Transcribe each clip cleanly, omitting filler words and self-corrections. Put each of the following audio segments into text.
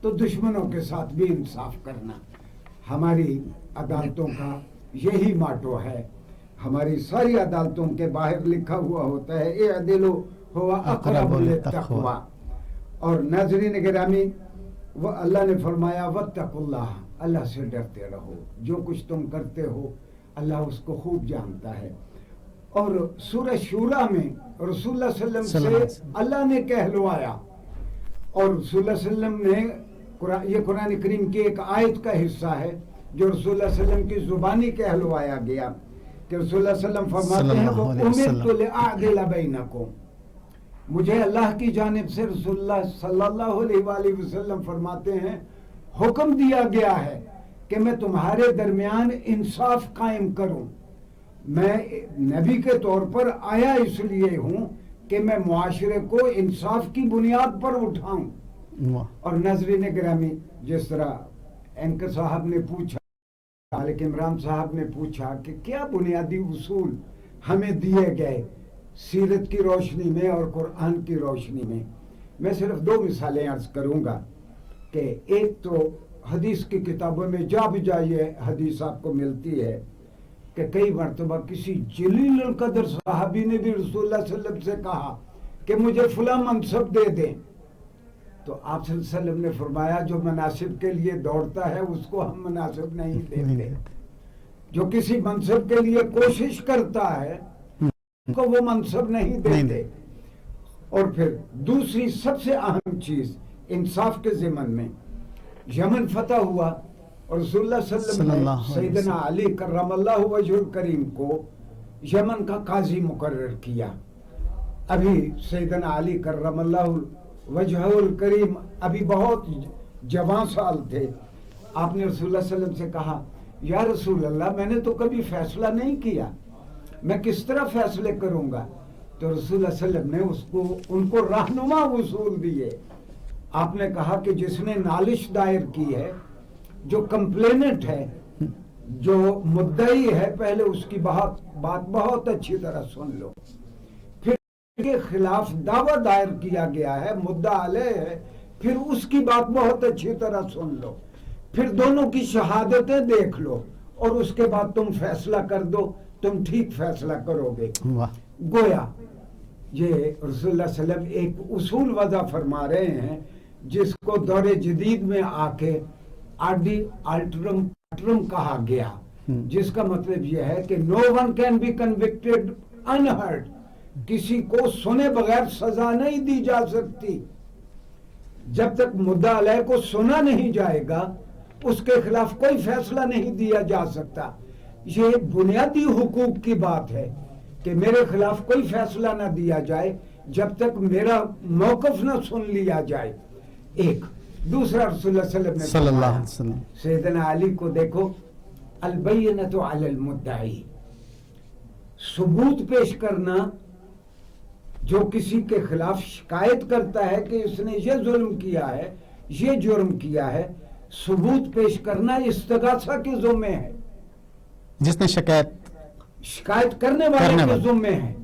تو دشمنوں کے ساتھ بھی انصاف کرنا. ہماری عدالتوں کا یہی ماٹو ہے. ہماری ساری عدالتوں کے باہر لکھا ہوا ہوتا ہے اعدلوا هو اقرب للتقوی. اور ناظرین گرامی، وہ اللہ نے فرمایا واتقوا اللہ، اللہ سے ڈرتے رہو. جو کچھ تم کرتے ہو اللہ اس کو خوب جانتا ہے. اور سورہ شورا میں رسول اللہ صلی اللہ علیہ وسلم سے اللہ نے کہلوایا، اور رسول اللہ صلی اللہ علیہ وسلم نے یہ قرآن کریم کی ایک آیت کا حصہ ہے جو رسول اللہ صلی اللہ علیہ وسلم کی زبانی کہلوایا گیا کہ رسول اللہ صلی اللہ علیہ وسلم فرماتے ہیں وہ امرت لأعدل بینکم، مجھے اللہ کی جانب سے رسول اللہ صلی اللہ علیہ وآلہ وسلم فرماتے ہیں حکم دیا گیا ہے کہ میں تمہارے درمیان انصاف قائم کروں. میں نبی کے طور پر آیا اس لیے ہوں کہ میں معاشرے کو انصاف کی بنیاد پر اٹھاؤں. اور ناظرین گرامی، جس طرح اینکر صاحب نے پوچھا، مالک عمران صاحب نے پوچھا کہ کیا بنیادی اصول ہمیں دیے گئے سیرت کی روشنی میں اور قرآن کی روشنی میں، میں صرف 2 مثالیں عرض کروں گا. کہ ایک تو حدیث کی کتابوں میں جا بجا یہ حدیث آپ کو ملتی ہے کہ کئی مرتبہ کسی جلیل القدر صحابی نے بھی رسول اللہ صلی اللہ علیہ وسلم سے کہا کہ مجھے فلاں منصب دے دیں، تو آپ صلی اللہ علیہ وسلم نے فرمایا جو مناصب کے لیے دوڑتا ہے اس کو ہم مناصب نہیں دیتے. جو کسی منصب کے لیے کوشش کرتا ہے کو وہ منصب نہیں دیتے. اور پھر دوسری سب سے اہم چیز انصاف کے ضمن میں، یمن فتح ہوا اور رسول اللہ صلی اللہ علیہ وسلم نے سیدنا علی کرم اللہ وجہ الکریم کو یمن کا قاضی مقرر کیا. ابھی سیدنا علی کرم اللہ وجہ الکریم ابھی بہت جوان سال تھے. آپ نے رسول اللہ صلی اللہ علیہ وسلم سے کہا یا رسول اللہ میں نے تو کبھی فیصلہ نہیں کیا، میں کس طرح فیصلے کروں گا؟ تو رسول اللہ صلی اللہ علیہ وسلم نے ان کو رہنما اصول دیے. آپ نے کہا کہ جس نے نالش دائر کی ہے، جو کمپلیننٹ ہے، جو مدعی ہے، پہلے اس کی بات بہت اچھی طرح سن لو. پھر کے خلاف دعویٰ دائر کیا گیا ہے، مدعا علیہ ہے، پھر اس کی بات بہت اچھی طرح سن لو. پھر دونوں کی شہادتیں دیکھ لو اور اس کے بعد تم فیصلہ کر دو، تم ٹھیک فیصلہ کرو گے. گویا یہ رسول اللہ صلی اللہ علیہ وسلم ایک اصول وضع فرما رہے ہیں جس کو دور جدید میں آ کے آڈی آلٹرم کہا گیا، جس کا مطلب یہ ہے کہ no one can be convicted unheard, کسی کو سنے بغیر سزا نہیں دی جا سکتی. جب تک مدعا علیہ کو سنا نہیں جائے گا اس کے خلاف کوئی فیصلہ نہیں دیا جا سکتا. یہ بنیادی حقوق کی بات ہے کہ میرے خلاف کوئی فیصلہ نہ دیا جائے جب تک میرا موقف نہ سن لیا جائے. ایک دوسرا رسول اللہ صلی اللہ علیہ وسلم سیدنا علی کو دیکھو، البینۃ علی المدعی، ثبوت پیش کرنا. جو کسی کے خلاف شکایت کرتا ہے کہ اس نے یہ ظلم کیا ہے، یہ جرم کیا ہے، ثبوت پیش کرنا استغاثہ کے ذمے ہے. جس نے شکایت کرنے والے کے ذمے ہے.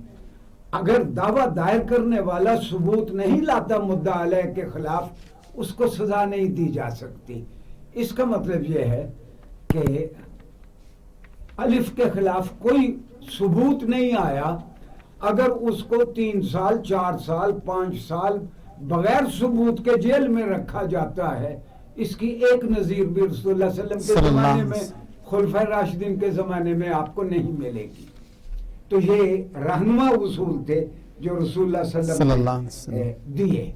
اگر دعویٰ دائر کرنے والا ثبوت نہیں لاتا مدعا علیہ کے خلاف، اس کو سزا نہیں دی جا سکتی. اس کا مطلب یہ ہے کہ الف کے خلاف کوئی ثبوت نہیں آیا، اگر اس کو 3 سال 4 سال 5 سال بغیر ثبوت کے جیل میں رکھا جاتا ہے، اس کی ایک نظیر بھی رسول اللہ صلی اللہ علیہ وسلم کے زمانے میں، خلفائے راشدین کے زمانے میں آپ کو نہیں ملے گی. تو یہ رہنما اصول تھے جو رسول اللہ صلی اللہ علیہ وسلم نے دیے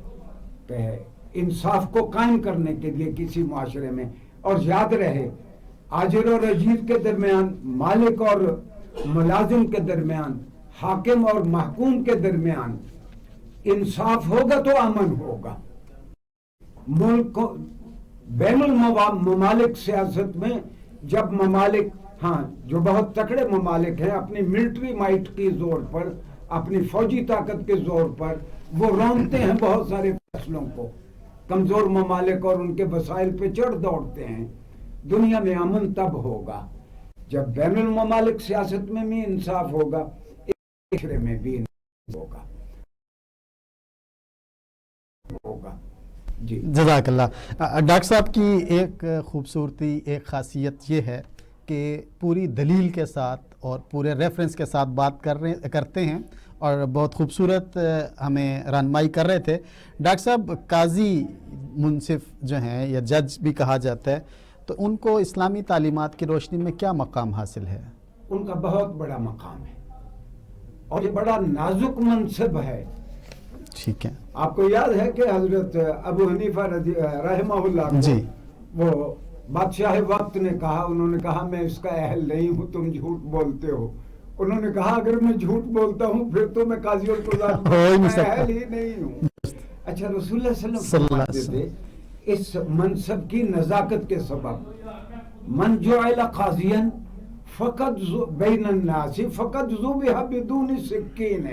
انصاف کو قائم کرنے کے لیے کسی معاشرے میں. اور یاد رہے، آجر اور اجیر کے درمیان، مالک اور ملازم کے درمیان، حاکم اور محکوم کے درمیان انصاف ہوگا تو امن ہوگا. ملک بین الممالک سیاست میں جب ممالک، ہاں جو بہت تکڑے ممالک ہیں، اپنی ملٹری مائٹ کے زور پر، اپنی فوجی طاقت کے زور پر وہ رونتے ہیں بہت سارے فیصلوں کو، کمزور ممالک اور ان کے وسائل پہ چڑھ دوڑتے ہیں. دنیا میں امن تب ہوگا جب بین الممالک سیاست میں بھی انصاف ہوگا، میں بھی ہوگا. جی جزاک اللہ۔ ڈاکٹر صاحب کی ایک خوبصورتی، ایک خاصیت یہ ہے کہ پوری دلیل کے ساتھ اور پورے ریفرنس کے ساتھ بات کرتے ہیں، اور بہت خوبصورت ہمیں رہنمائی کر رہے تھے۔ ڈاکٹر صاحب، قاضی منصف جو ہیں یا جج بھی کہا جاتا ہے، تو ان کو اسلامی تعلیمات کی روشنی میں کیا مقام حاصل ہے؟ ان کا بہت بڑا مقام ہے اور یہ بڑا نازک منصب ہے۔ ٹھیک ہے۔ آپ کو یاد ہے کہ حضرت ابو حنیفہ رحمہ اللہ کو جی وہ بادشاہ وقت نے کہا، انہوں نے کہا میں اس کا اہل نہیں ہوں، تم جھوٹ بولتے ہو۔ انہوں نے کہا اگر میں جھوٹ بولتا ہوں پھر تو میں قاضی القضات ہو ہی نہیں سکتا۔ اہل ہی نہیں ہوں۔ اچھا، رسول اللہ صلی اللہ صلی اللہ علیہ علیہ وسلم فرماتے تھے اس منصب کی نزاکت کے سبب من جعل قاضیا فقط بین الناس فقط ذبح بدون سکین،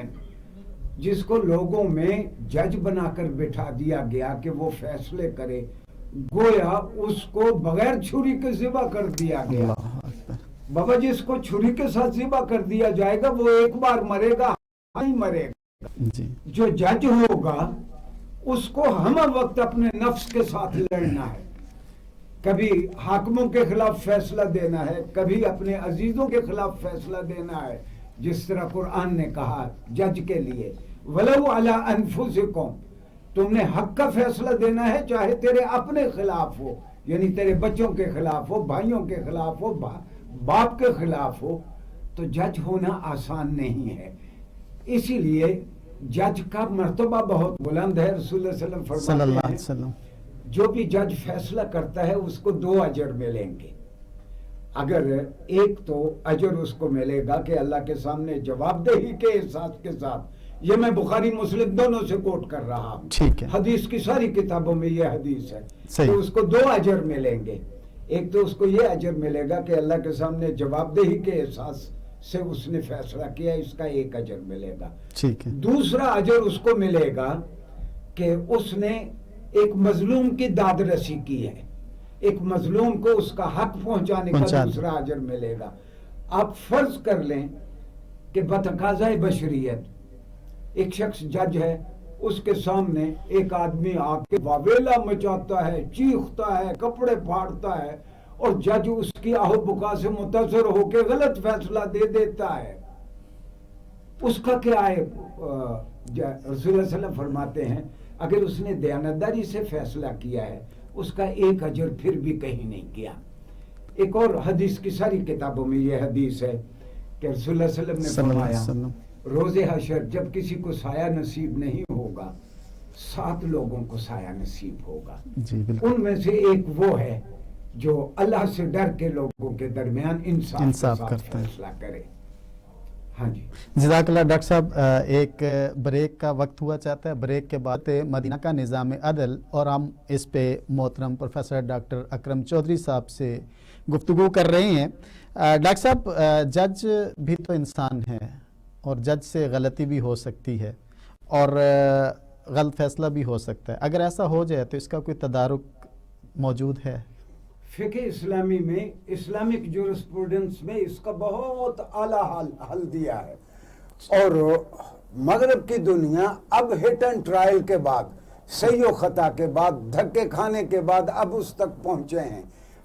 جس کو لوگوں میں جج بنا کر بٹھا دیا گیا کہ وہ فیصلے کرے، گویا اس کو بغیر چھری کے ذبح کر دیا گیا۔ اللہ اکبر۔ بابا جس کو چھری کے ساتھ ذبح کر دیا جائے گا وہ ایک بار مرے گا، نہیں مرے گا۔ جی جو جج ہوگا اس کو ہم وقت اپنے نفس کے ساتھ لڑنا ہے، کبھی حاکموں کے خلاف فیصلہ دینا ہے، کبھی اپنے عزیزوں کے خلاف فیصلہ دینا ہے، جس طرح قرآن نے کہا جج کے لیے وَلَوْ عَلَىٰ أَنفُسِكُمْ، تم نے حق کا فیصلہ دینا ہے چاہے تیرے اپنے خلاف ہو، یعنی تیرے بچوں کے خلاف ہو، بھائیوں کے خلاف ہو، باپ کے خلاف ہو، تو جج ہونا آسان نہیں ہے۔ اسی لیے جج کا مرتبہ بہت بلند ہے۔ رسول اللہ صلی اللہ علیہ صلی اللہ وسلم علیہ فرماتے ہیں وسلم۔ جو بھی جج فیصلہ کرتا ہے اس کو 2 اجر ملیں گے۔ اگر ایک تو اجر اس کو ملے گا کہ اللہ کے سامنے جواب دہی کے احساس کے ساتھ، یہ میں بخاری مسلم دونوں سے کوٹ کر رہا ہوں، ٹھیک ہے۔ حدیث کی ساری کتابوں میں یہ حدیث ہے، صحیح۔ تو اس کو 2 اجر ملیں گے۔ ایک تو اس کو یہ اجر ملے گا کہ اللہ کے سامنے جواب دہی کے احساس سے اس نے فیصلہ کیا، اس کا 1 اجر ملے گا۔ ٹھیک ہے۔ دوسرا اجر اس کو ملے گا کہ اس نے ایک مظلوم کی داد رسی کی ہے، ایک مظلوم کو اس کا حق پہنچانے کا دوسرا اجر ملے گا۔ آپ فرض کر لیں کہ بتقاضۂ بشریت ایک شخص جج ہے، اس کے سامنے ایک آدمی آ کے واویلا مچاتا ہے، چیختا ہے، کپڑے پھاڑتا ہے، اور جج اس کی آہو بکا سے متاثر ہو کے غلط فیصلہ دے دیتا ہے، اس کا کیا ہے؟ رسول اللہ صلی اللہ علیہ وسلم فرماتے ہیں اگر اس نے دیانتداری سے فیصلہ کیا ہے اس کا 1 اجر پھر بھی کہیں نہیں کیا۔ ایک اور حدیث کی ساری کتابوں میں یہ حدیث ہے کہ رسول اللہ صلی اللہ علیہ وسلم نے فرمایا روز حشر جب کسی کو سایہ نصیب نہیں ہوگا 7 لوگوں کو سایہ نصیب ہوگا۔ جی بالکل۔ ان میں سے ایک وہ ہے جو اللہ سے ڈر کے لوگوں کے درمیان انصاف کرتا فیصلہ کرے۔ ہاں جی، جزاک اللہ ڈاکٹر صاحب۔ ایک بریک کا وقت ہوا چاہتا ہے، بریک کے بعد مدینہ کا نظام عدل، اور ہم اس پہ محترم پروفیسر ڈاکٹر اکرم چودھری صاحب سے گفتگو کر رہے ہیں۔ ڈاکٹر صاحب، جج بھی تو انسان ہے اور جج سے غلطی بھی ہو سکتی ہے اور غلط فیصلہ بھی ہو سکتا ہے، اگر ایسا ہو جائے تو اس کا کوئی تدارک موجود ہے؟ فقہ اسلامی میں اسلامک جورسپروڈنس میں اس کا بہت اعلیٰ حل دیا ہے، اور مغرب کی دنیا اب ہٹ اینڈ ٹرائل کے بعد، صحیح و خطا کے بعد، دھکے کھانے کے بعد اب اس تک پہنچے ہیں۔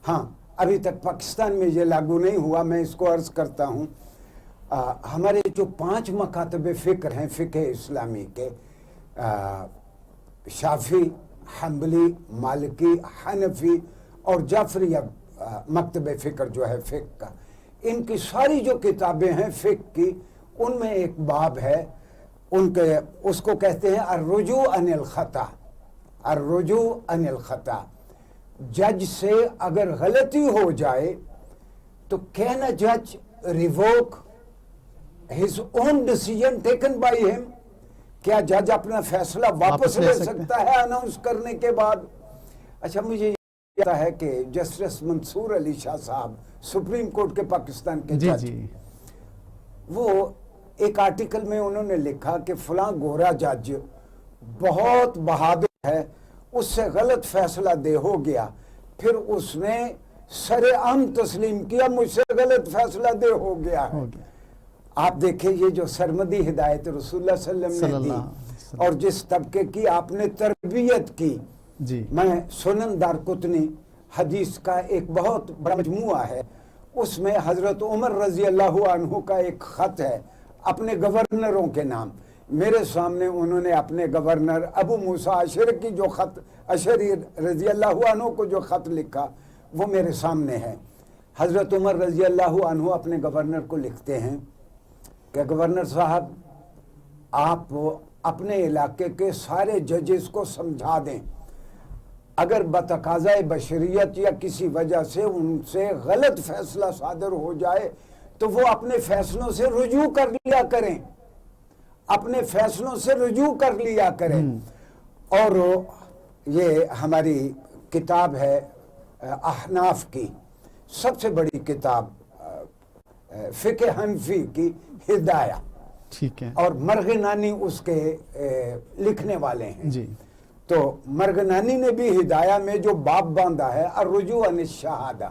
ہاں، ابھی تک پاکستان میں یہ لاگو نہیں ہوا، میں اس کو عرض کرتا ہوں۔ ہمارے جو 5 مکاتب فکر ہیں فقہ اسلامی کے، شافعی، حنبلی، مالکی، حنفی اور جعفری مکتب فکر جو ہے فقہ کا، ان کی ساری جو کتابیں ہیں فقہ کی، ان میں ایک باب ہے ان کے، اس کو کہتے ہیں الرجوع عن الخطا، الرجوع عن الخطا۔ جج سے اگر غلطی ہو جائے تو کین اے جج revoke his own decision taken by him؟ کیا جج اپنا فیصلہ واپس لے سکتا ہے اناؤنس کرنے کے بعد؟ اچھا، مجھے یہ پتا ہے کہ جسٹس منصور علی شاہ صاحب سپریم کورٹ کے پاکستان کے جج، وہ ایک آرٹیکل میں انہوں نے لکھا کہ فلاں گورا جج بہت بہادر ہے، اس سے غلط فیصلہ دے ہو گیا، پھر اس نے سر عام تسلیم کیا مجھ سے غلط فیصلہ دے ہو گیا ہے۔ آپ دیکھیں یہ جو سرمدی ہدایت رسول اللہ صلی اللہ علیہ وسلم نے دی اور جس طبقے کی آپ نے تربیت کی، جی میں سنن دارقطنی حدیث کا ایک بہت بڑا مجموعہ ہے، اس میں حضرت عمر رضی اللہ عنہ کا ایک خط ہے اپنے گورنروں کے نام. میرے سامنے انہوں نے اپنے گورنر ابو موسیٰ اشعری کی جو خط، اشعری رضی اللہ عنہ کو جو خط لکھا وہ میرے سامنے ہے. حضرت عمر رضی اللہ عنہ اپنے گورنر کو لکھتے ہیں کہ گورنر صاحب آپ اپنے علاقے کے سارے ججز کو سمجھا دیں، اگر بتقاضۂ بشریت یا کسی وجہ سے ان سے غلط فیصلہ صادر ہو جائے تو وہ اپنے فیصلوں سے رجوع کر لیا کریں، اپنے فیصلوں سے رجوع کر لیا کریں. اور یہ ہماری کتاب ہے احناف کی سب سے بڑی کتاب، فقہ حنفی کی ہدایہ، ٹھیک ہے، اور مرغنانی اس کے لکھنے والے ہیں. جی تو مرغنانی نے بھی ہدایہ میں جو باب باندھا ہے الرجوع عن الشہادہ،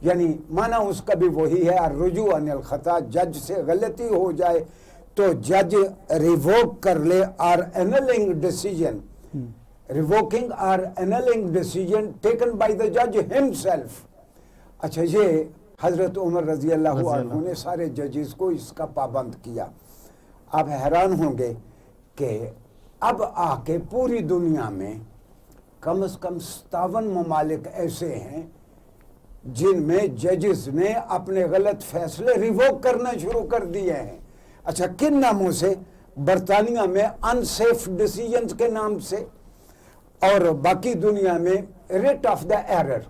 یعنی معنی اس کا بھی وہی ہے الرجوع عن الخطا، جج سے غلطی ہو جائے تو جج ریووک کر لے اور اینلنگ ڈیسیجن، ریووکنگ اور اینلنگ ڈیسیجن ٹیکن بائی دا جج ہمسیلف. اچھا، یہ حضرت عمر رضی اللہ عنہ نے سارے ججز کو اس کا پابند کیا. آپ حیران ہوں گے کہ اب آ کے پوری دنیا میں کم از کم 57 ممالک ایسے ہیں جن میں ججز نے اپنے غلط فیصلے ریووک کرنا شروع کر دیے ہیں. اچھا، کن ناموں سے؟ برطانیہ میں انسیف ڈیسیجنز کے نام سے، اور باقی دنیا میں ریٹ آف دا ایرر.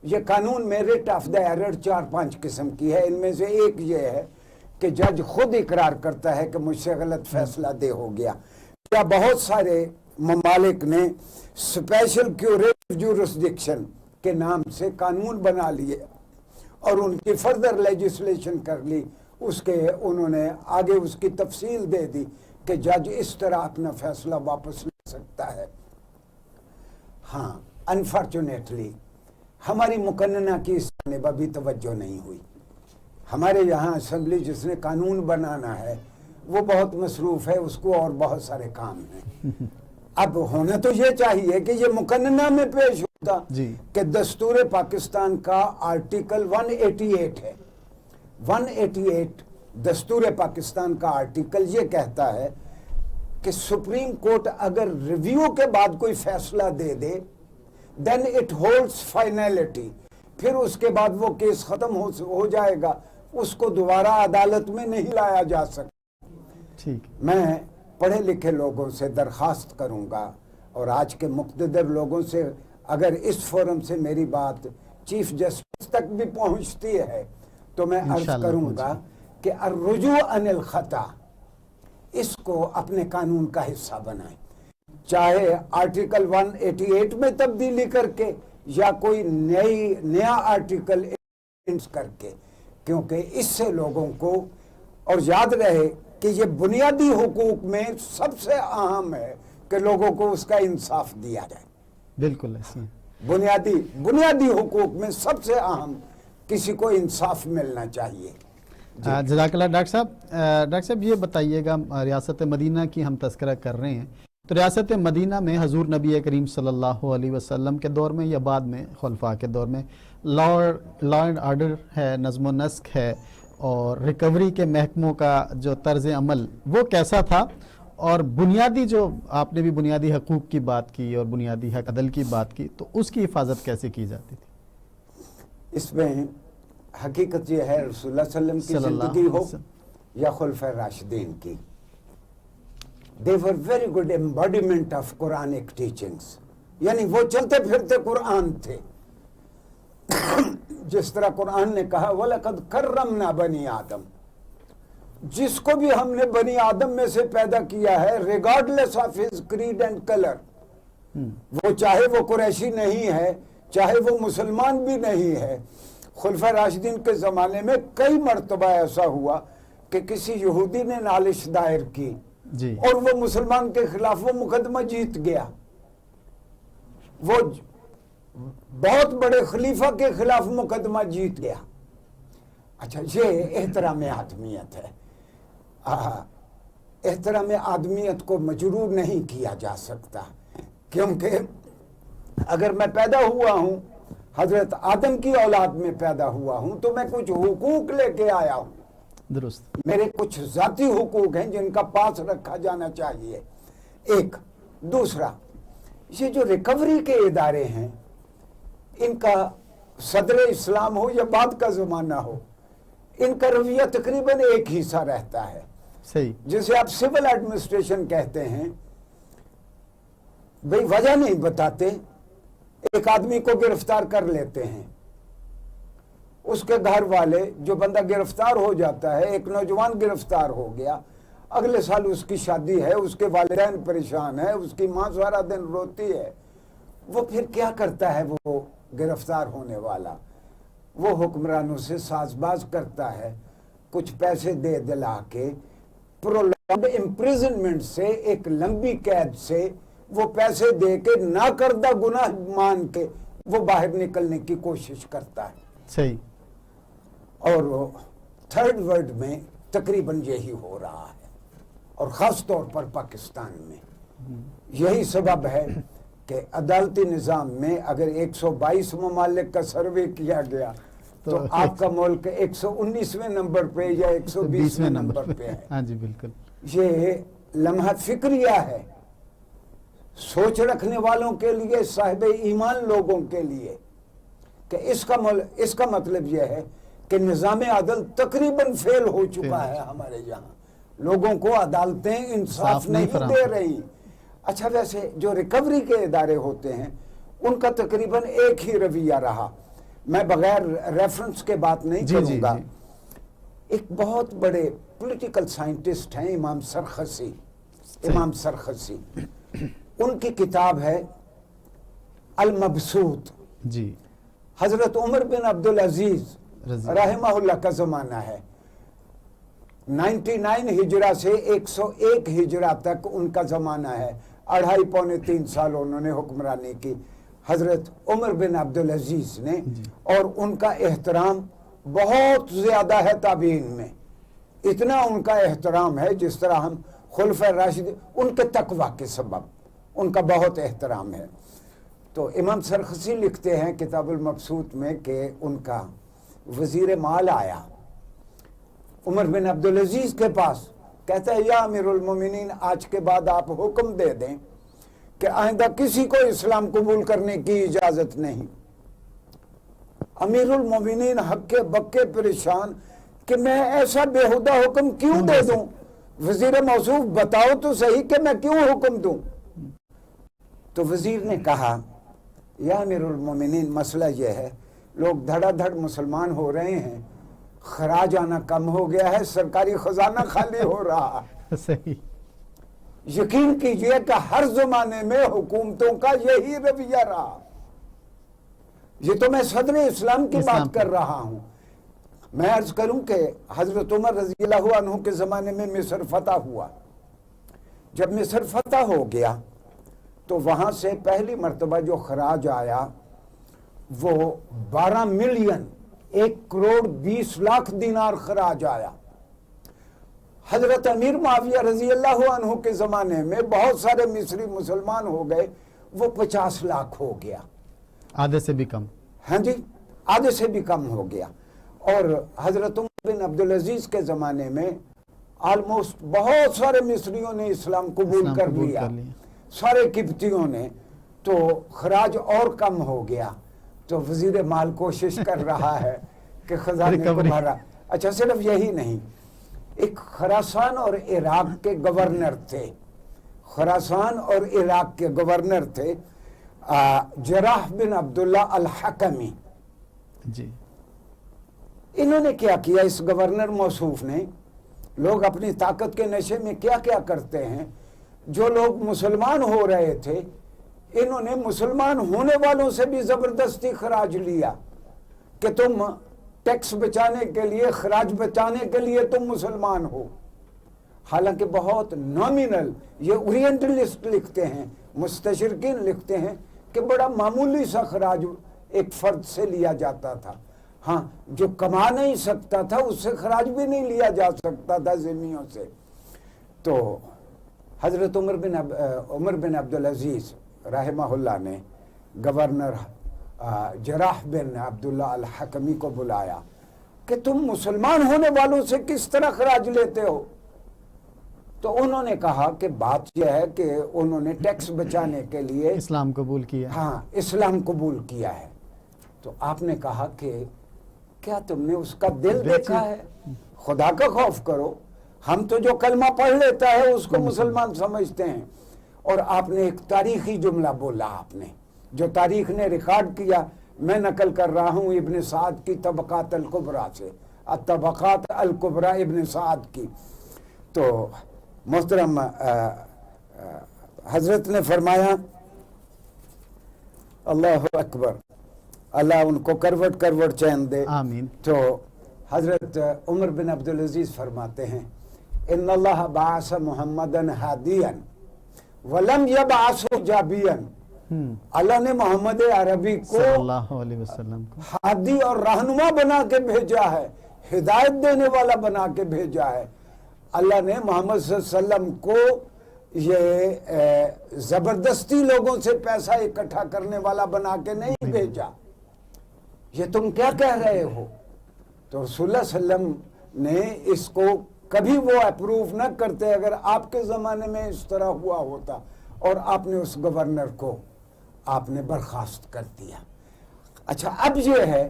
یہ قانون میں ریٹ آف دا ایرر 4-5 قسم کی ہے. ان میں سے ایک یہ ہے کہ جج خود اقرار کرتا ہے کہ مجھ سے غلط فیصلہ دے ہو گیا. کیا بہت سارے ممالک نے اسپیشل کیوریٹو جورسڈکشن کے نام سے قانون بنا لیے اور ان کی فردر لیجسلیشن کر لی، اس کے انہوں نے آگے اس کی تفصیل دے دی کہ جج اس طرح اپنا فیصلہ واپس لے سکتا ہے. ہاں، انفارچونیٹلی ہماری مقننہ کی اس جانب ابھی توجہ نہیں ہوئی. ہمارے یہاں اسمبلی جس نے قانون بنانا ہے وہ بہت مصروف ہے، اس کو اور بہت سارے کام ہیں. اب ہونا تو یہ چاہیے کہ یہ مقننہ میں پیش ہوتا کہ دستور پاکستان کا آرٹیکل 188 ہے. 188 دستور پاکستان کا آرٹیکل یہ کہتا ہے کہ سپریم کورٹ اگر ریویو کے بعد کوئی فیصلہ دے دے then it holds finality، پھر اس کے بعد وہ کیس ختم ہو جائے گا، اس کو دوبارہ عدالت میں نہیں لایا جا سکتا. ٹھیک، میں پڑھے لکھے لوگوں سے درخواست کروں گا اور آج کے مقتدر لوگوں سے، اگر اس فورم سے میری بات چیف جسٹس تک بھی پہنچتی ہے تو میں عرض کروں گا کہ الرجوع عن الخطا اس کو اپنے قانون کا حصہ بنائیں، چاہے آرٹیکل 188 میں تبدیلی کر کے یا کوئی نیا آرٹیکل کر کے، کیونکہ اس سے لوگوں کو، اور یاد رہے کہ یہ بنیادی حقوق میں سب سے اہم ہے کہ لوگوں کو اس کا انصاف دیا جائے. بالکل ایسے بنیادی حقوق میں سب سے اہم کسی کو انصاف ملنا چاہیے. جزاک اللہ. ڈاکٹر صاحب یہ بتائیے گا، ریاست مدینہ کی ہم تذکرہ کر رہے ہیں، تو ریاست مدینہ میں حضور نبی کریم صلی اللہ علیہ وسلم کے دور میں یا بعد میں خلفاء کے دور میں لا اینڈ آرڈر ہے، نظم و نسق ہے، اور ریکوری کے محکموں کا جو طرز عمل وہ کیسا تھا، اور بنیادی جو آپ نے بھی بنیادی حقوق کی بات کی اور بنیادی حق عدل کی بات کی، تو اس کی حفاظت کیسے کی جاتی تھی؟ اس میں حقیقت یہ ہے رسول اللہ صلی اللہ علیہ وسلم کی زندگی ہو یا خلفائے راشدین کی، they were very good embodiment of Quranic teachings، یعنی وہ چلتے پھرتے قرآن تھے. جس طرح قرآن نے کہا وَلَقَدْ كَرَّمْنَا بَنِي آدم، جس کو بھی ہم نے بنی آدم میں سے پیدا کیا ہے regardless of his creed and color، وہ چاہے وہ قریشی نہیں ہے، چاہے وہ مسلمان بھی نہیں ہے. خلفائے راشدین کے زمانے میں کئی مرتبہ ایسا ہوا کہ کسی یہودی نے نالش دائر کی اور وہ مسلمان کے خلاف وہ مقدمہ جیت گیا، وہ بہت بڑے خلیفہ کے خلاف مقدمہ جیت گیا. اچھا، یہ احترام آدمیت ہے. احترام آدمیت کو مجرور نہیں کیا جا سکتا، کیونکہ اگر میں پیدا ہوا ہوں حضرت آدم کی اولاد میں پیدا ہوا ہوں تو میں کچھ حقوق لے کے آیا ہوں، درست. میرے کچھ ذاتی حقوق ہیں جن کا پاس رکھا جانا چاہیے. ایک دوسرا، یہ جو ریکوری کے ادارے ہیں ان کا صدر اسلام ہو یا بعد کا زمانہ ہو، ان کا رویہ تقریباً ایک ہی سا رہتا ہے. صحیح. جسے آپ سول ایڈمنسٹریشن کہتے ہیں، بھئی وجہ نہیں بتاتے، ایک آدمی کو گرفتار کر لیتے ہیں، اس کے گھر والے، جو بندہ گرفتار ہو جاتا ہے، ایک نوجوان گرفتار ہو گیا، اگلے سال اس کی شادی ہے، اس کے والدین پریشان ہے، اس کی ماں سارا دن روتی ہے، وہ پھر کیا کرتا ہے؟ وہ گرفتار ہونے والا وہ حکمرانوں سے ساز باز کرتا ہے، کچھ پیسے دے دلا کے پرولونگڈ امپریزنمنٹ سے، ایک لمبی قید سے، وہ پیسے دے کے نہ کردہ گناہ مان کے وہ باہر نکلنے کی کوشش کرتا ہے. صحیح. اور تھرڈ ورلڈ میں تقریباً یہی ہو رہا ہے، اور خاص طور پر پاکستان میں. یہی سبب ہے کہ عدالتی نظام میں اگر 122 ممالک کا سروے کیا گیا تو آپ کا ملک 119ویں نمبر پہ یا 120ویں نمبر پہ ہے. ہاں جی بالکل. یہ لمحہ فکریہ ہے سوچ رکھنے والوں کے لیے، صاحب ایمان لوگوں کے لیے، کہ اس کا مطلب یہ ہے کہ نظام عدل تقریباً فیل ہو چکا ہے ہمارے یہاں. لوگوں کو عدالتیں انصاف نہیں دے رہی. اچھا، ویسے جو ریکوری کے ادارے ہوتے ہیں ان کا تقریباً ایک ہی رویہ رہا. میں بغیر ریفرنس کے بات نہیں کروں گا. ایک بہت بڑے پولیٹیکل سائنٹسٹ ہیں امام سرخسی. ان کی کتاب ہے المبسوط. جی. حضرت عمر بن عبدالعزیز رحمہ اللہ کا زمانہ ہے. 99 ہجرہ سے 101 ہجرہ تک ان کا زمانہ ہے. 2.5-3 سال انہوں نے حکمرانی کی، حضرت عمر بن عبدالعزیز نے. اور ان کا احترام بہت زیادہ ہے تابعین میں. اتنا ان کا احترام ہے جس طرح ہم خلفائے راشدین، ان کے تقوی کے سبب ان کا بہت احترام ہے. تو امام سرخسی لکھتے ہیں کتاب المبسوط میں کہ ان کا وزیر مال آیا عمر بن عبدالعزیز کے پاس، کہتا ہے یا امیر المومنین، آج کے بعد آپ حکم دے دیں کہ آئندہ کسی کو اسلام قبول کرنے کی اجازت نہیں. امیر المومنین ہکے بکے پریشان کہ میں ایسا بےہودہ حکم کیوں دے دوں؟ وزیر موصوف بتاؤ تو صحیح کہ میں کیوں حکم دوں؟ تو وزیر نے کہا یا امیر المومنین، مسئلہ یہ ہے لوگ دھڑا دھڑ مسلمان ہو رہے ہیں، خراج آنا کم ہو گیا ہے، سرکاری خزانہ خالی ہو رہا. صحیح. یقین کیجئے کہ ہر زمانے میں حکومتوں کا یہی رویہ رہا. یہ تو میں صدر اسلام کی بات کر رہا ہوں. میں عرض کروں کہ حضرت عمر رضی اللہ عنہ کے زمانے میں مصر فتح ہوا. جب مصر فتح ہو گیا تو وہاں سے پہلی مرتبہ جو خراج آیا وہ 12 ملین 1,20,00,000 دینار خراج آیا. حضرت امیر معاویہ رضی اللہ عنہ کے زمانے میں بہت سارے مصری مسلمان ہو گئے، وہ 50 لاکھ ہو گیا. آدھے سے بھی کم. ہاں جی، آدھے سے بھی کم ہو گیا. اور حضرت عمر بن عبدالعزیز کے زمانے میں آلموسٹ بہت سارے مصریوں نے اسلام قبول کر لیا، سارے قبطیوں نے. تو خراج اور کم ہو گیا. تو وزیر مال کوشش کر رہا ہے کہ خزانے کو بھرا. اچھا، صرف یہی نہیں، ایک خراسان اور عراق کے گورنر تھے. خراسان اور عراق کے گورنر تھے جراح بن عبداللہ الحکمی. جی. انہوں نے کیا کیا؟ اس گورنر موصوف نے، لوگ اپنی طاقت کے نشے میں کیا کیا کرتے ہیں، جو لوگ مسلمان ہو رہے تھے انہوں نے مسلمان ہونے والوں سے بھی زبردستی خراج لیا کہ تم ٹیکس بچانے کے لیے، خراج بچانے کے لیے تم مسلمان ہو. حالانکہ بہت نامینل، یہ اورینٹلسٹ لکھتے ہیں، مستشرقین لکھتے ہیں کہ بڑا معمولی سا خراج ایک فرد سے لیا جاتا تھا. ہاں، جو کما نہیں سکتا تھا اس سے خراج بھی نہیں لیا جا سکتا تھا ذمیوں سے. تو حضرت عمر بن عبدالعزیز رحمہ اللہ نے گورنر جراح بن عبداللہ الحکمی کو بلایا کہ تم مسلمان ہونے والوں سے کس طرح خراج لیتے ہو؟ تو انہوں نے کہا کہ بات یہ ہے کہ انہوں نے ٹیکس بچانے کے لیے اسلام قبول کیا. ہاں اسلام قبول کیا ہے. تو آپ نے کہا کہ کیا تم نے اس کا دل دیکھا ہے؟ خدا کا خوف کرو. ہم تو جو کلمہ پڑھ لیتا ہے اس کو مسلمان سمجھتے ہیں. اور آپ نے ایک تاریخی جملہ بولا، آپ نے جو تاریخ نے ریکارڈ کیا، میں نقل کر رہا ہوں ابن سعد کی طبقات الکبریٰ سے، طبقات الکبریٰ ابن سعد کی. تو محترم حضرت نے فرمایا اللہ اکبر، اللہ ان کو کروٹ کروٹ چین دے، آمین. تو حضرت عمر بن عبدالعزیز فرماتے ہیں ان اللہ بعث محمدً ہادیًا ولم یبعث جابیًا. اللہ نے محمد عربی کو صلی اللہ علیہ وسلم کو ہادی اور رہنما بنا کے بھیجا ہے، ہدایت دینے والا بنا کے بھیجا ہے. اللہ نے محمد صلی اللہ علیہ وسلم کو یہ زبردستی لوگوں سے پیسہ اکٹھا کرنے والا بنا کے نہیں بھیجا. یہ تم کیا کہہ رہے ہو؟ تو رسول اللہ صلی اللہ علیہ وسلم نے اس کو کبھی وہ اپروو نہ کرتے اگر آپ کے زمانے میں اس طرح ہوا ہوتا، اور آپ نے اس گورنر کو آپ نے برخاست کر دیا. اچھا اب یہ ہے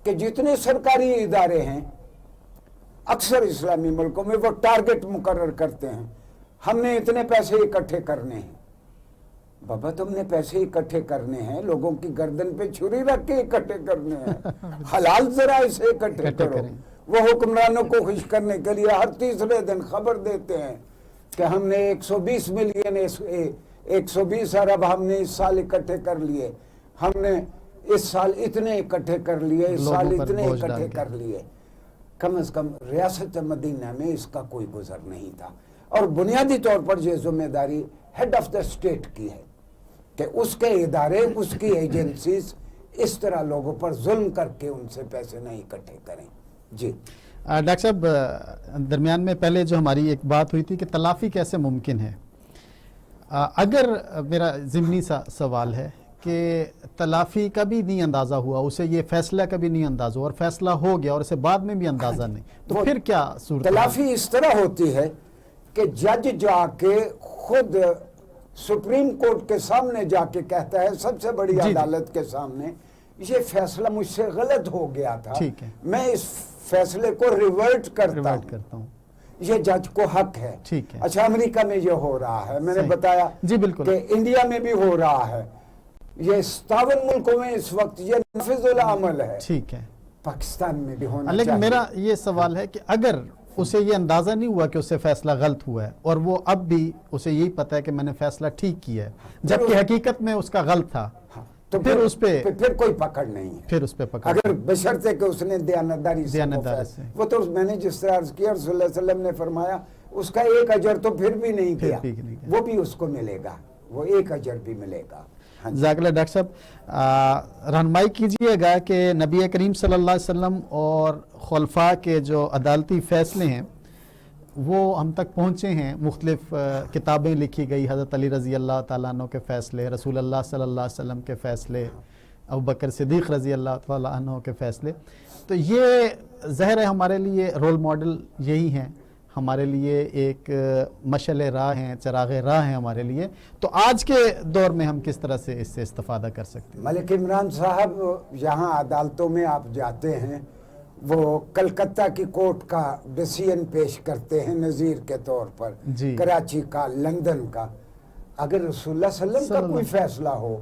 کہ جتنے سرکاری ادارے ہیں اکثر اسلامی ملکوں میں وہ ٹارگٹ مقرر کرتے ہیں، ہم نے اتنے پیسے اکٹھے کرنے ہیں. بابا تم نے پیسے اکٹھے کرنے ہیں، لوگوں کی گردن پہ چھری رکھ کے اکٹھے کرنے ہیں، حلال ذرائع سے اکٹھے کرو. وہ حکمرانوں کو خوش کرنے کے لیے ہر تیسرے دن خبر دیتے ہیں کہ ہم نے 120 ملین 120 ارب ہم نے اس سال اکٹھے کر لیے، ہم نے اس سال اتنے اکٹھے کر لیے، اس سال اتنے اکٹھے کر لیے. کم از کم ریاست مدینہ میں اس کا کوئی گزر نہیں تھا. اور بنیادی طور پر یہ ذمہ داری ہیڈ آف دا اسٹیٹ کی ہے کہ اس کے ادارے، اس کی ایجنسیز اس طرح لوگوں پر ظلم کر کے ان سے پیسے نہیں اکٹھے کریں. جی ڈاکٹر صاحب، درمیان میں پہلے جو ہماری ایک بات ہوئی تھی کہ تلافی کیسے ممکن ہے، اگر میرا ضمنی سا سوال ہے کہ تلافی کا بھی نہیں اندازہ ہوا، اسے یہ فیصلہ کا بھی نہیں اندازہ ہوا، اور فیصلہ ہو گیا اور اسے بعد میں بھی اندازہ نہیں، تو پھر کیا صورت؟ تلافی اس طرح ہوتی ہے کہ جج جا کے خود سپریم کورٹ کے سامنے جا کے کہتا ہے، سب سے بڑی عدالت کے سامنے، یہ فیصلہ مجھ سے غلط ہو گیا تھا، میں اس فیصلے کو ریورٹ کرتا ہوں. یہ جج کو حق ہے. اچھا امریکہ میں یہ ہو رہا ہے، میں نے بتایا کہ انڈیا میں بھی ہو رہا ہے، یہ 57 ملکوں میں اس وقت یہ نافذ العمل ہے. پاکستان میں بھی ہونا چاہیے. لیکن میرا یہ سوال ہے کہ اگر اسے یہ اندازہ نہیں ہوا کہ اسے فیصلہ غلط ہوا ہے، اور وہ اب بھی اسے یہی پتا ہے کہ میں نے فیصلہ ٹھیک کیا ہے جبکہ حقیقت میں اس کا غلط تھا، تو پھر اس پہ پھر کوئی پکڑ نہیں ہے. پھر اس پہ پکڑ اگر بشرطے کہ اس نے دیانتداری سے وہ تو میں نے جس طرح عرض کیا، رسول اللہ صلی اللہ علیہ وسلم نے فرمایا اس کا ایک اجر تو پھر بھی نہیں کیا، وہ بھی اس کو ملے گا، وہ ایک اجر بھی ملے گا. جزاک اللہ. ڈاکٹر صاحب رہنمائی کیجئے گا کہ نبی کریم صلی اللہ علیہ وسلم اور خلفاء کے جو عدالتی فیصلے ہیں وہ ہم تک پہنچے ہیں، مختلف کتابیں لکھی گئی، حضرت علی رضی اللہ تعالیٰ عنہ کے فیصلے، رسول اللہ صلی اللہ علیہ وسلم کے فیصلے، ابوبکر صدیق رضی اللہ تعالیٰ عنہ کے فیصلے. تو یہ ظاہر ہے ہمارے لیے رول ماڈل یہی ہیں، ہمارے لیے ایک مشعل راہ ہیں، چراغ راہ ہیں ہمارے لیے. تو آج کے دور میں ہم کس طرح سے اس سے استفادہ کر سکتے ہیں؟ ملک عمران صاحب یہاں عدالتوں میں آپ جاتے ہیں، وہ کلکتہ کی کورٹ کا ڈیسیژن پیش کرتے ہیں نظیر کے طور پر، کراچی کا، لندن کا. اگر رسول اللہ صلی اللہ علیہ وسلم کا کوئی فیصلہ ہو،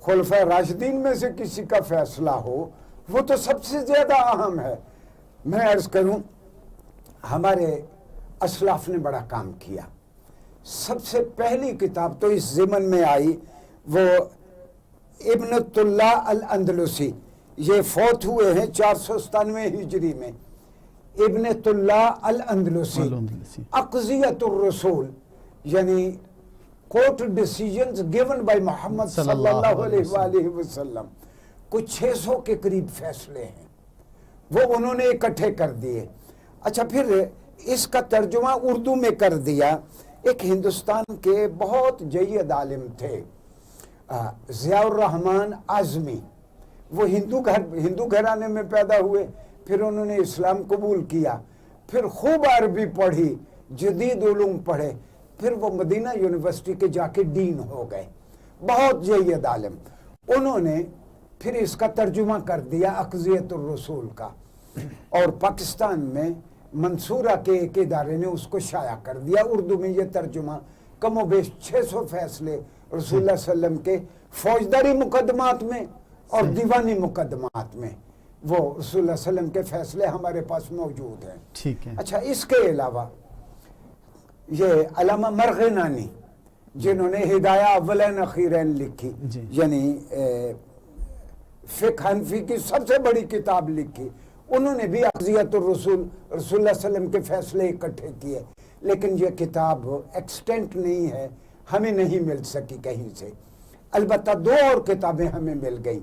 خلفاء راشدین میں سے کسی کا فیصلہ ہو، وہ تو سب سے زیادہ اہم ہے. میں عرض کروں ہمارے اسلاف نے بڑا کام کیا. سب سے پہلی کتاب تو اس ضمن میں آئی، وہ ابن اللہ الاندلسی، یہ فوت ہوئے ہیں 497 ہجری میں. ابن اللہ الاندلسی، اقضیت الرسول، یعنی کورٹ ڈیسیژنز گیون بائی محمد صلی اللہ علیہ وآلہ وسلم، کچھ 600 کے قریب فیصلے ہیں، وہ انہوں نے اکٹھے کر دیے. اچھا پھر اس کا ترجمہ اردو میں کر دیا. ایک ہندوستان کے بہت جید عالم تھے ضیاء الرحمن اعظمی، وہ ہندو گھرانے میں پیدا ہوئے، پھر انہوں نے اسلام قبول کیا، پھر خوب عربی پڑھی، جدید علوم پڑھے، پھر وہ مدینہ یونیورسٹی کے جا کے ڈین ہو گئے، بہت جید عالم۔ انہوں نے پھر اس کا ترجمہ کر دیا اقضیۃ الرسول کا، اور پاکستان میں منصورہ کے ایک ادارے نے اس کو شائع کر دیا، اردو میں یہ ترجمہ کم و بیش 600 فیصلے رسول اللہ صلی اللہ علیہ وسلم کے فوجداری مقدمات میں اور دیوانی مقدمات میں، وہ رسول اللہ صلی اللہ علیہ وسلم کے فیصلے ہمارے پاس موجود ہیں۔ ٹھیک ہے۔ اچھا، اس کے علاوہ یہ علامہ مرغنانی جنہوں نے ہدایہ اولین اخیرین لکھی، یعنی فقہ حنفی کی سب سے بڑی کتاب لکھی، انہوں نے بھی اقضیۃ الرسول رسول اللہ صلی اللہ علیہ وسلم کے فیصلے اکٹھے کیے، لیکن یہ کتاب ایکسٹینٹ نہیں ہے، ہمیں نہیں مل سکی کہیں سے۔ البتہ 2 اور کتابیں ہمیں مل گئیں،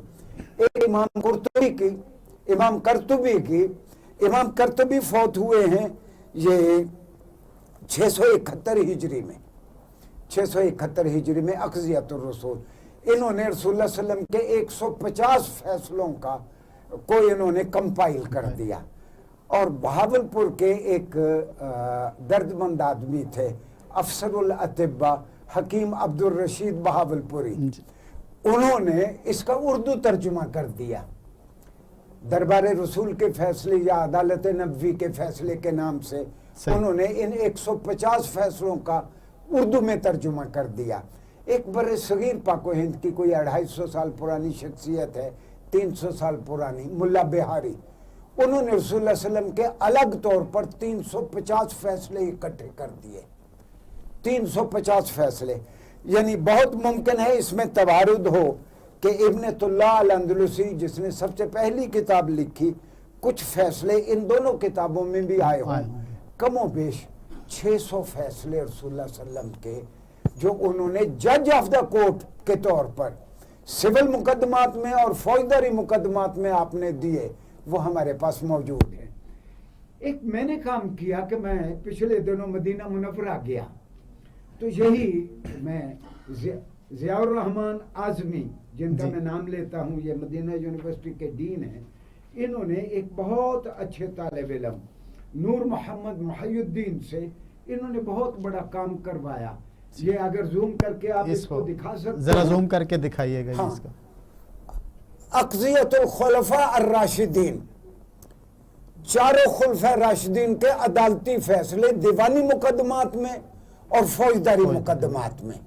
ایک امام قرطبی کی، امام قرطبی کی۔ امام قرطبی فوت ہوئے ہیں یہ 671 ہجری میں، 671 ہجری میں اقضیۃ الرسول۔ انہوں نے رسول اللہ صلی اللہ علیہ وسلم کے 150 فیصلوں کا کوئی انہوں نے کمپائل کر دیا، اور بہاولپور کے ایک درد مند آدمی تھے، افسر الاطباء حکیم عبد الرشید بہاولپوری، انہوں نے اس کا اردو ترجمہ کر دیا، دربار رسول کے فیصلے یا عدالت نبوی کے فیصلے کے نام سے انہوں نے ان 150 فیصلوں کا اردو میں ترجمہ کر دیا۔ ایک بر صغیر پاک و ہند کی کوئی 250 سال پرانی شخصیت ہے، 300 سال پرانی، ملا بہاری، انہوں نے رسول اللہ صلی اللہ علیہ وسلم کے الگ طور پر 350 فیصلے اکٹھے کر دیے، 350 فیصلے۔ یعنی بہت ممکن ہے اس میں توارد ہو کہ ابن اللہ الاندلسی جس نے سب سے پہلی کتاب لکھی، کچھ فیصلے ان دونوں کتابوں میں بھی آئے ہوں۔ کم و بیش 600 فیصلے رسول اللہ صلی اللہ علیہ وسلم کے جو انہوں نے جج آف دا کورٹ کے طور پر سول مقدمات میں اور فوجداری مقدمات میں آپ نے دیے، وہ ہمارے پاس موجود ہیں۔ ایک میں نے کام کیا کہ میں پچھلے دنوں مدینہ منورہ گیا، تو یہی میں ضیاء الرحمن اعظمی جن کا میں نام لیتا ہوں، یہ مدینہ یونیورسٹی کے ڈین ہیں، انہوں نے ایک بہت اچھے طالب علم نور محمد محی الدین سے انہوں نے بہت بڑا کام کروایا۔ یہ اگر زوم کر کے آپ اس کو دکھا سکتے ہیں، ذرا زوم کر کے دکھائیے گا اس کا۔ اقضیۃ الخلفاء الراشدین، چاروں خلفاء راشدین کے عدالتی فیصلے دیوانی مقدمات میں اور فوجداری مقدمات میں،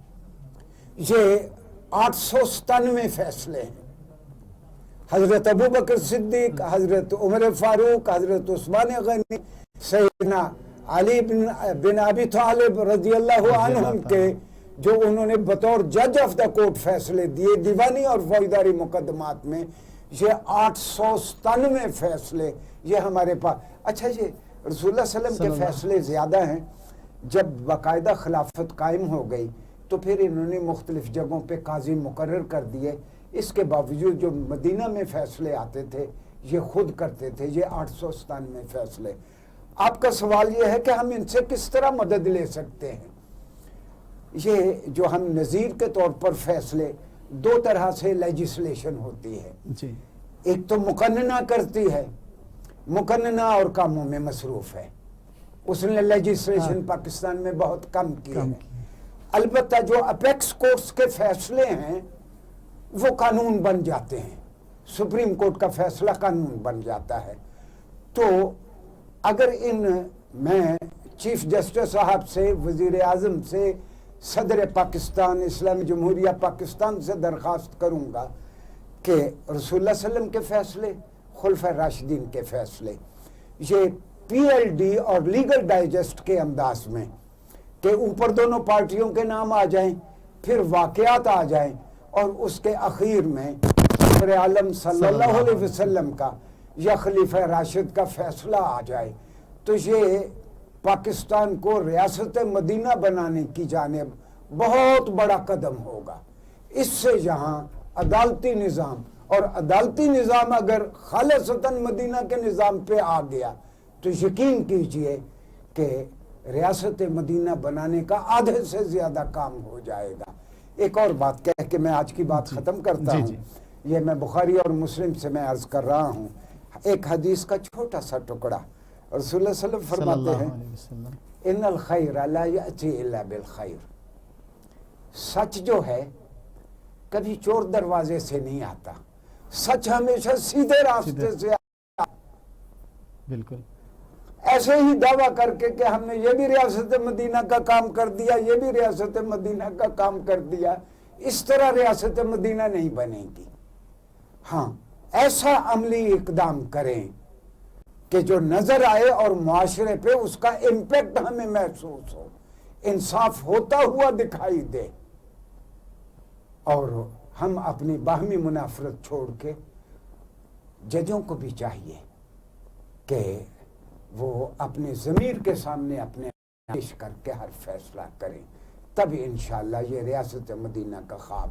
یہ 897 فیصلے ہیں۔ حضرت ابوبکر صدیق، حضرت عمر فاروق، حضرت عثمان غنی، سیدنا علی بن ابی طالب رضی اللہ عنہم کے جو انہوں نے بطور جج آف دا کورٹ فیصلے دیے دیوانی اور فوجداری مقدمات میں، یہ 897 فیصلے یہ ہمارے پاس۔ اچھا، یہ رسول اللہ صلی اللہ علیہ وسلم کے فیصلے زیادہ ہیں۔ جب باقاعدہ خلافت قائم ہو گئی تو پھر انہوں نے مختلف جگہوں پہ قاضی مقرر کر دیے، اس کے باوجود جو مدینہ میں فیصلے آتے تھے یہ خود کرتے تھے، یہ 897 فیصلے۔ آپ کا سوال یہ ہے کہ ہم ان سے کس طرح مدد لے سکتے ہیں؟ یہ جو ہم نظیر کے طور پر فیصلے، 2 طرح سے لیجسلیشن ہوتی ہے، ایک تو مقننہ کرتی ہے، مقننہ اور کاموں میں مصروف ہے، اس نے لیجسلیشن پاکستان میں بہت کم کی ہے۔ البتہ جو اپیکس کورٹس کے فیصلے ہیں وہ قانون بن جاتے ہیں، سپریم کورٹ کا فیصلہ قانون بن جاتا ہے۔ تو اگر میں چیف جسٹس صاحب سے، وزیر اعظم سے، صدر پاکستان اسلامی جمہوریہ پاکستان سے درخواست کروں گا کہ رسول اللہ صلی اللہ علیہ وسلم کے فیصلے، خلفاء راشدین کے فیصلے، یہ PLD اور لیگل ڈائجسٹ کے انداز میں کہ اوپر دونوں پارٹیوں کے نام آ جائیں، پھر واقعات آ جائیں، اور اس کے اخیر میں سرور عالم صلی اللہ علیہ وسلم کا یا خلیفہ راشد کا فیصلہ آ جائے، تو یہ پاکستان کو ریاست مدینہ بنانے کی جانب بہت بڑا قدم ہوگا۔ اس سے یہاں عدالتی نظام، اور عدالتی نظام اگر خالصتاً مدینہ کے نظام پہ آ گیا تو یقین کیجئے کہ ریاست مدینہ بنانے کا آدھے سے زیادہ کام ہو جائے گا۔ ایک اور بات کہہ کے میں آج کی بات ختم کرتا ہوں. یہ میں بخاری اور مسلم سے میں عرض کر رہا ہوں. ایک حدیث کا چھوٹا سا ٹکڑا. رسول اللہ صلی اللہ علیہ وسلم فرماتے ہیں ان الخیر لا یأتی الا بالخیر. سچ جو ہے کبھی چور دروازے سے نہیں آتا. سچ ہمیشہ سیدھے راستے سے آتا. بالکل ایسے ہی دعویٰ کر کے کہ ہم نے یہ بھی ریاست مدینہ کا کام کر دیا, یہ بھی ریاست مدینہ کا کام کر دیا, اس طرح ریاست مدینہ نہیں بنے گی. ہاں ایسا عملی اقدام کریں کہ جو نظر آئے اور معاشرے پہ اس کا امپیکٹ ہمیں محسوس ہو, انصاف ہوتا ہوا دکھائی دے, اور ہم اپنی باہمی منافرت چھوڑ کے ججوں کو بھی چاہیے کہ وہ اپنے ضمیر کے سامنے اپنے پیش کر کے ہر فیصلہ کریں. تب انشاءاللہ یہ ریاست مدینہ کا خواب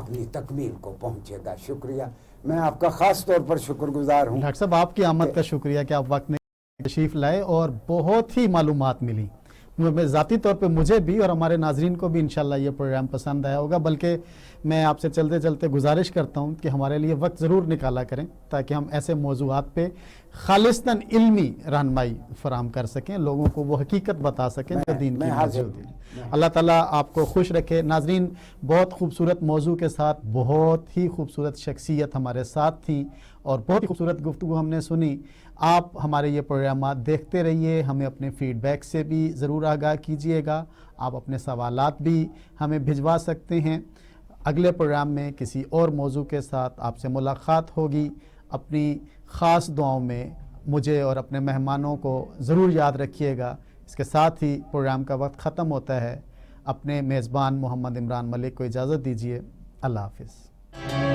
اپنی تکمیل کو پہنچے گا. شکریہ. میں آپ کا خاص طور پر شکر گزار ہوں. ڈاکٹر صاحب آپ کی آمد کا شکریہ کہ آپ وقت میں تشریف لائے اور بہت ہی معلومات ملی. ذاتی طور پہ مجھے بھی اور ہمارے ناظرین کو بھی انشاءاللہ یہ پروگرام پسند آیا ہوگا. بلکہ میں آپ سے چلتے چلتے گزارش کرتا ہوں کہ ہمارے لیے وقت ضرور نکالا کریں تاکہ ہم ایسے موضوعات پہ خالصتاً علمی رہنمائی فراہم کر سکیں, لوگوں کو وہ حقیقت بتا سکیں جو دین کی موجود ہے. اللہ تعالیٰ آپ کو خوش رکھے. ناظرین, بہت خوبصورت موضوع کے ساتھ بہت ہی خوبصورت شخصیت ہمارے ساتھ تھیں اور بہت ہی خوبصورت گفتگو ہم نے سنی. آپ ہمارے یہ پروگرامات دیکھتے رہیے, ہمیں اپنے فیڈ بیک سے بھی ضرور آگاہ کیجئے گا. آپ اپنے سوالات بھی ہمیں بھجوا سکتے ہیں. اگلے پروگرام میں کسی اور موضوع کے ساتھ آپ سے ملاقات ہوگی. اپنی خاص دعاؤں میں مجھے اور اپنے مہمانوں کو ضرور یاد رکھیے گا. اس کے ساتھ ہی پروگرام کا وقت ختم ہوتا ہے. اپنے میزبان محمد عمران ملک کو اجازت دیجیے. اللہ حافظ.